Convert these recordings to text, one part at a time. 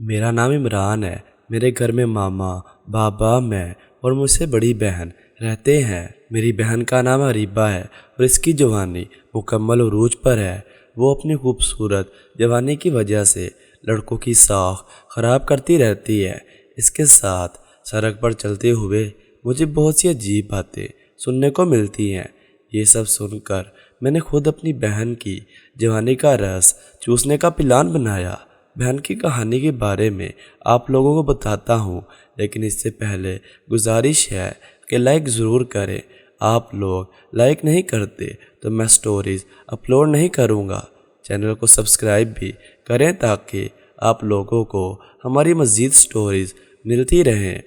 میرا نام عمران ہے۔ میرے گھر میں ماما، بابا، میں اور مجھ سے بڑی بہن رہتے ہیں۔ میری بہن کا نام اریبہ ہے اور اس کی جوانی مکمل عروج پر ہے۔ وہ اپنی خوبصورت جوانی کی وجہ سے لڑکوں کی ساکھ خراب کرتی رہتی ہے۔ اس کے ساتھ سڑک پر چلتے ہوئے مجھے بہت سی عجیب باتیں سننے کو ملتی ہیں۔ یہ سب سن کر میں نے خود اپنی بہن کی جوانی کا رس چوسنے کا پلان بنایا۔ بہن کی کہانی کے بارے میں آپ لوگوں کو بتاتا ہوں، لیکن اس سے پہلے گزارش ہے کہ لائک ضرور کریں۔ آپ لوگ لائک نہیں کرتے تو میں سٹوریز اپلوڈ نہیں کروں گا۔ چینل کو سبسکرائب بھی کریں تاکہ آپ لوگوں کو ہماری مزید سٹوریز ملتی رہیں۔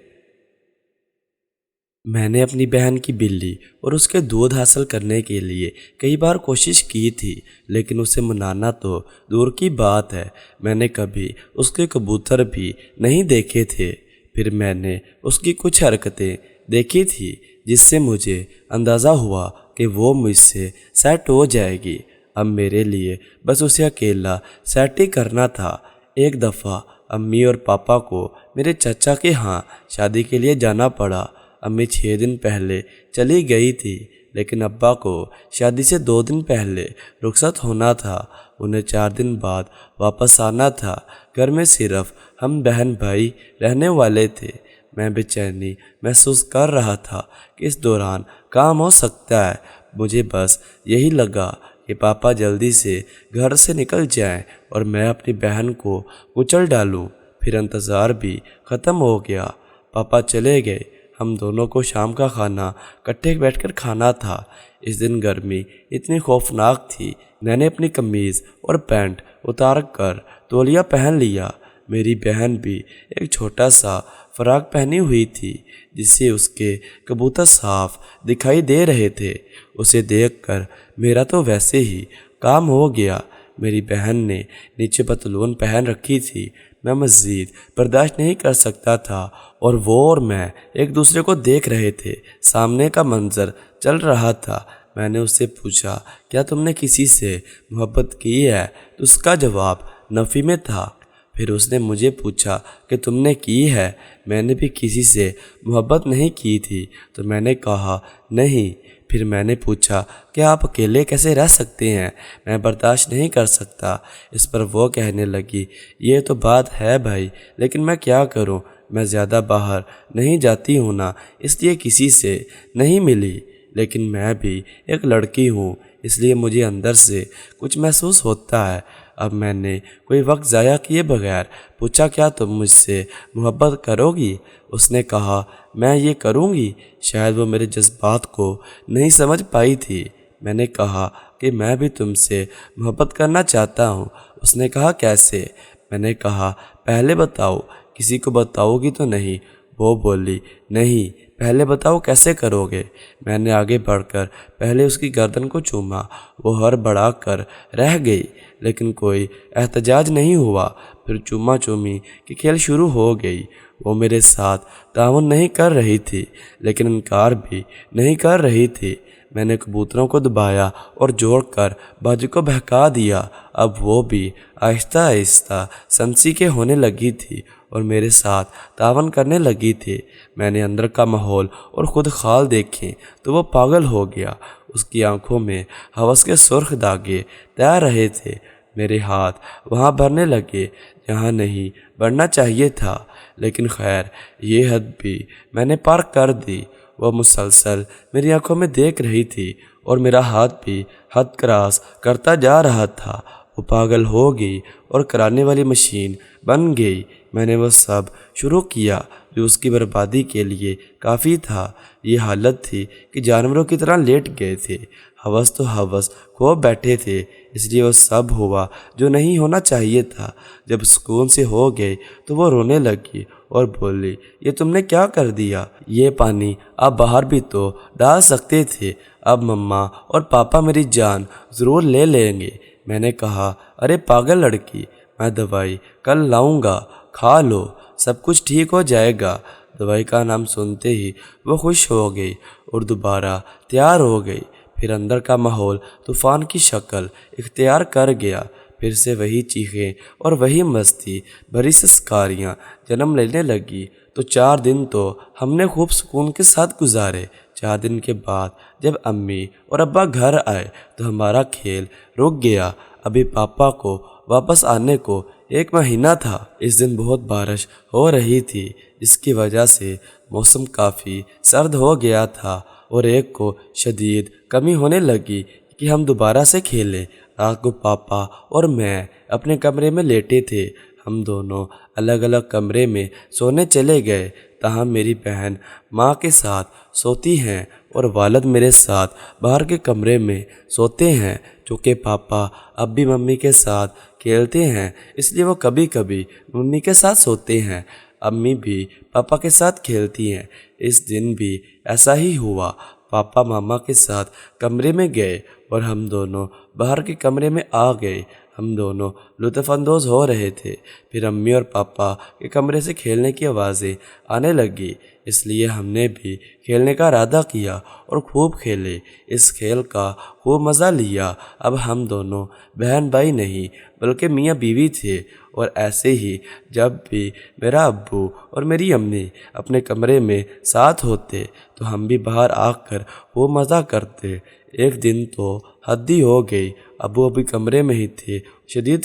میں نے اپنی بہن کی بلی اور اس کے دودھ حاصل کرنے کے لیے کئی بار کوشش کی تھی، لیکن اسے منانا تو دور کی بات ہے۔ میں نے کبھی اس کے کبوتر بھی نہیں دیکھے تھے۔ پھر میں نے اس کی کچھ حرکتیں دیکھی تھی جس سے مجھے اندازہ ہوا کہ وہ مجھ سے سیٹ ہو جائے گی۔ اب میرے لیے بس اسے اکیلا سیٹ ہی کرنا تھا۔ ایک دفعہ امی اور پاپا کو میرے چچا کے ہاں شادی کے لیے جانا پڑا۔ امی 6 دن پہلے چلی گئی تھی، لیکن ابا کو شادی سے 2 دن پہلے رخصت ہونا تھا۔ انہیں 4 دن بعد واپس آنا تھا۔ گھر میں صرف ہم بہن بھائی رہنے والے تھے۔ میں بے چینی محسوس کر رہا تھا کہ اس دوران کام ہو سکتا ہے۔ مجھے بس یہی لگا کہ پاپا جلدی سے گھر سے نکل جائیں اور میں اپنی بہن کو کچل ڈالوں۔ پھر انتظار بھی ختم ہو گیا۔ پاپا چلے گئے۔ ہم دونوں کو شام کا کھانا اکٹھے بیٹھ کر کھانا تھا۔ اس دن گرمی اتنی خوفناک تھی، میں نے اپنی قمیض اور پینٹ اتار کر تولیہ پہن لیا۔ میری بہن بھی ایک چھوٹا سا فراق پہنی ہوئی تھی جس سے اس کے کبوتر صاف دکھائی دے رہے تھے۔ اسے دیکھ کر میرا تو ویسے ہی کام ہو گیا۔ میری بہن نے نیچے پتلون پہن رکھی تھی۔ میں مزید برداشت نہیں کر سکتا تھا اور وہ اور میں ایک دوسرے کو دیکھ رہے تھے۔ سامنے کا منظر چل رہا تھا۔ میں نے اس سے پوچھا، کیا تم نے کسی سے محبت کی ہے؟ تو اس کا جواب نفی میں تھا۔ پھر اس نے مجھے پوچھا کہ تم نے کی ہے؟ میں نے بھی کسی سے محبت نہیں کی تھی، تو میں نے کہا نہیں۔ پھر میں نے پوچھا کہ آپ اکیلے کیسے رہ سکتے ہیں؟ میں برداشت نہیں کر سکتا۔ اس پر وہ کہنے لگی، یہ تو بات ہے بھائی، لیکن میں کیا کروں؟ میں زیادہ باہر نہیں جاتی ہوں نا، اس لیے کسی سے نہیں ملی۔ لیکن میں بھی ایک لڑکی ہوں، اس لیے مجھے اندر سے کچھ محسوس ہوتا ہے۔ اب میں نے کوئی وقت ضائع کیے بغیر پوچھا، کیا تم مجھ سے محبت کرو گی؟ اس نے کہا، میں یہ کروں گی۔ شاید وہ میرے جذبات کو نہیں سمجھ پائی تھی۔ میں نے کہا کہ میں بھی تم سے محبت کرنا چاہتا ہوں۔ اس نے کہا، کیسے؟ میں نے کہا، پہلے بتاؤ، کسی کو بتاؤ گی تو نہیں؟ وہ بولی، نہیں، پہلے بتاؤ کیسے کرو گے؟ میں نے آگے بڑھ کر پہلے اس کی گردن کو چوما۔ وہ ہڑبڑا کر رہ گئی، لیکن کوئی احتجاج نہیں ہوا۔ پھر چوما چومی کی کھیل شروع ہو گئی۔ وہ میرے ساتھ تعاون نہیں کر رہی تھی، لیکن انکار بھی نہیں کر رہی تھی۔ میں نے کبوتروں کو دبایا اور جوڑ کر بازو کو بہکا دیا۔ اب وہ بھی آہستہ آہستہ سنسی کے ہونے لگی تھی اور میرے ساتھ تعاون کرنے لگی تھی۔ میں نے اندر کا ماحول اور خود خال دیکھے تو وہ پاگل ہو گیا۔ اس کی آنکھوں میں ہوس کے سرخ داغے تیر رہے تھے۔ میرے ہاتھ وہاں بھرنے لگے جہاں نہیں بڑھنا چاہیے تھا، لیکن خیر، یہ حد بھی میں نے پار کر دی۔ وہ مسلسل میری آنکھوں میں دیکھ رہی تھی اور میرا ہاتھ بھی حد کراس کرتا جا رہا تھا۔ وہ پاگل ہو گئی اور کرانے والی مشین بن گئی۔ میں نے وہ سب شروع کیا جو اس کی بربادی کے لیے کافی تھا۔ یہ حالت تھی کہ جانوروں کی طرح لیٹ گئے تھے، ہوس تو ہوس کھو بیٹھے تھے، اس لیے وہ سب ہوا جو نہیں ہونا چاہیے تھا۔ جب سکون سے ہو گئے تو وہ رونے لگی اور بولی، یہ تم نے کیا کر دیا؟ یہ پانی آپ باہر بھی تو ڈال سکتے تھے۔ اب مما اور پاپا میری جان ضرور لے لیں گے۔ میں نے کہا، ارے پاگل لڑکی، میں دوائی کل لاؤں گا، کھا لو، سب کچھ ٹھیک ہو جائے گا۔ دوائی کا نام سنتے ہی وہ خوش ہو گئی اور دوبارہ تیار ہو گئی۔ پھر اندر کا ماحول طوفان کی شکل اختیار کر گیا۔ پھر سے وہی چیخیں اور وہی مستی بھری سسکاریاں جنم لینے لگی۔ تو 4 دن تو ہم نے خوب سکون کے ساتھ گزارے۔ 4 دن کے بعد جب امی اور ابا گھر آئے تو ہمارا کھیل رک گیا۔ ابھی پاپا کو واپس آنے کو 1 مہینہ تھا۔ اس دن بہت بارش ہو رہی تھی، جس کی وجہ سے موسم کافی سرد ہو گیا تھا اور ایک کو شدید کمی ہونے لگی کہ ہم دوبارہ سے کھیلیں۔ رات کو پاپا اور میں اپنے کمرے میں لیٹے تھے۔ ہم دونوں الگ الگ کمرے میں سونے چلے گئے، تاہم میری بہن ماں کے ساتھ سوتی ہیں اور والد میرے ساتھ باہر کے کمرے میں سوتے ہیں۔ چونکہ پاپا اب بھی ممی کے ساتھ کھیلتے ہیں، اس لیے وہ کبھی کبھی ممی کے ساتھ سوتے ہیں۔ امی بھی پاپا کے ساتھ کھیلتی ہیں۔ اس دن بھی ایسا ہی ہوا۔ پاپا ماما کے ساتھ کمرے میں گئے اور ہم دونوں باہر کے کمرے میں آ گئے۔ ہم دونوں لطف اندوز ہو رہے تھے۔ پھر امی اور پاپا کے کمرے سے کھیلنے کی آوازیں آنے لگی، اس لیے ہم نے بھی کھیلنے کا ارادہ کیا اور خوب کھیلے۔ اس کھیل کا خوب مزہ لیا۔ اب ہم دونوں بہن بھائی نہیں بلکہ میاں بیوی تھے، اور ایسے ہی جب بھی میرا ابو اور میری امی اپنے کمرے میں ساتھ ہوتے تو ہم بھی باہر آ کر خوب مزہ کرتے۔ ایک دن تو حد ہی ہو گئی، ابو ابھی کمرے میں ہی تھے،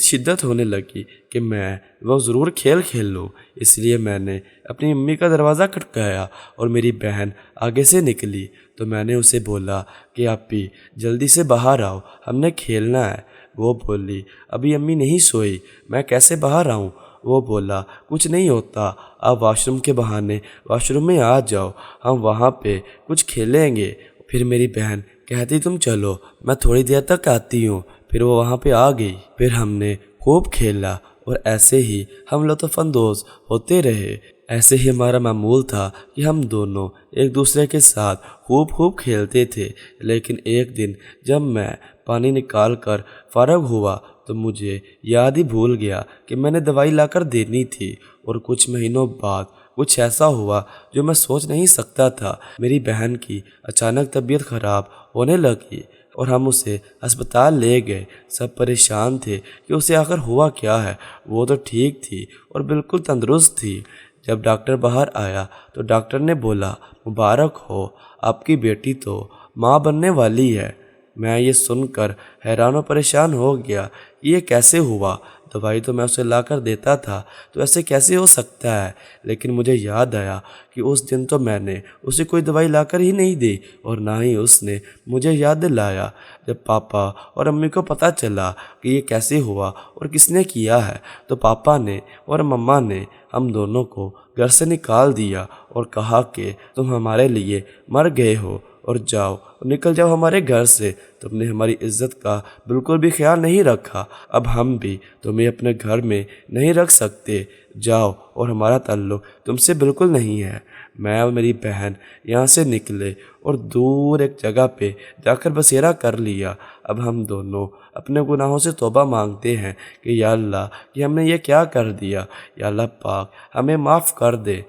شدت ہونے لگی کہ میں وہ ضرور کھیل لوں۔ اس لیے میں نے اپنی امی کا دروازہ کھٹکایا اور میری بہن آگے سے نکلی تو میں نے اسے بولا کہ آپی جلدی سے باہر آؤ، ہم نے کھیلنا ہے۔ وہ بولی ابھی امی نہیں سوئی، میں کیسے باہر آؤں؟ وہ بولا کچھ نہیں ہوتا، آپ واش روم کے بہانے واش روم میں آ جاؤ، ہم وہاں پہ کچھ کھیلیں گے۔ پھر میری بہن کہتی تم چلو، میں تھوڑی دیر تک آتی ہوں۔ پھر وہ وہاں پہ آ گئی۔ پھر ہم نے خوب کھیلا اور ایسے ہی ہم لطف اندوز ہوتے رہے۔ ایسے ہی ہمارا معمول تھا کہ ہم دونوں ایک دوسرے کے ساتھ خوب کھیلتے تھے۔ لیکن ایک دن جب میں پانی نکال کر فارغ ہوا تو مجھے یاد ہی بھول گیا کہ میں نے دوائی لا کر دینی تھی، اور کچھ مہینوں بعد کچھ ایسا ہوا جو میں سوچ نہیں سکتا تھا۔ میری بہن کی اچانک طبیعت خراب ہونے لگی اور ہم اسے ہسپتال لے گئے۔ سب پریشان تھے کہ اسے آخر ہوا کیا ہے۔ وہ تو ٹھیک تھی اور بالکل تندرست تھی۔ جب ڈاکٹر باہر آیا تو ڈاکٹر نے بولا مبارک ہو، آپ کی بیٹی تو ماں بننے والی ہے۔ میں یہ سن کر حیران و پریشان ہو گیا کہ یہ کیسے ہوا؟ دوائی تو میں اسے لا کر دیتا تھا، تو ایسے کیسے ہو سکتا ہے؟ لیکن مجھے یاد آیا کہ اس دن تو میں نے اسے کوئی دوائی لا کر ہی نہیں دی اور نہ ہی اس نے مجھے یاد دلایا۔ جب پاپا اور امی کو پتہ چلا کہ یہ کیسے ہوا اور کس نے کیا ہے تو پاپا نے اور مما نے ہم دونوں کو گھر سے نکال دیا اور کہا کہ تم ہمارے لیے مر گئے ہو اور جاؤ، نکل جاؤ ہمارے گھر سے، تم نے ہماری عزت کا بالکل بھی خیال نہیں رکھا، اب ہم بھی تمہیں اپنے گھر میں نہیں رکھ سکتے، جاؤ، اور ہمارا تعلق تم سے بالکل نہیں ہے۔ میں اور میری بہن یہاں سے نکلے اور دور ایک جگہ پہ جا کر بسیرا کر لیا۔ اب ہم دونوں اپنے گناہوں سے توبہ مانگتے ہیں کہ یا اللہ کہ ہم نے یہ کیا کر دیا، یا اللہ پاک ہمیں معاف کر دے۔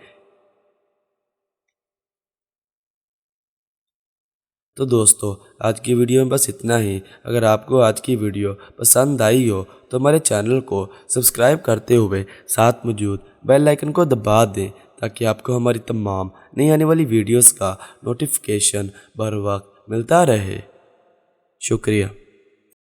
تو دوستو آج کی ویڈیو میں بس اتنا ہی۔ اگر آپ کو آج کی ویڈیو پسند آئی ہو تو ہمارے چینل کو سبسکرائب کرتے ہوئے ساتھ موجود بیل آئیکن کو دبا دیں تاکہ آپ کو ہماری تمام نئی آنے والی ویڈیوز کا نوٹیفیکیشن بر وقت ملتا رہے۔ شکریہ۔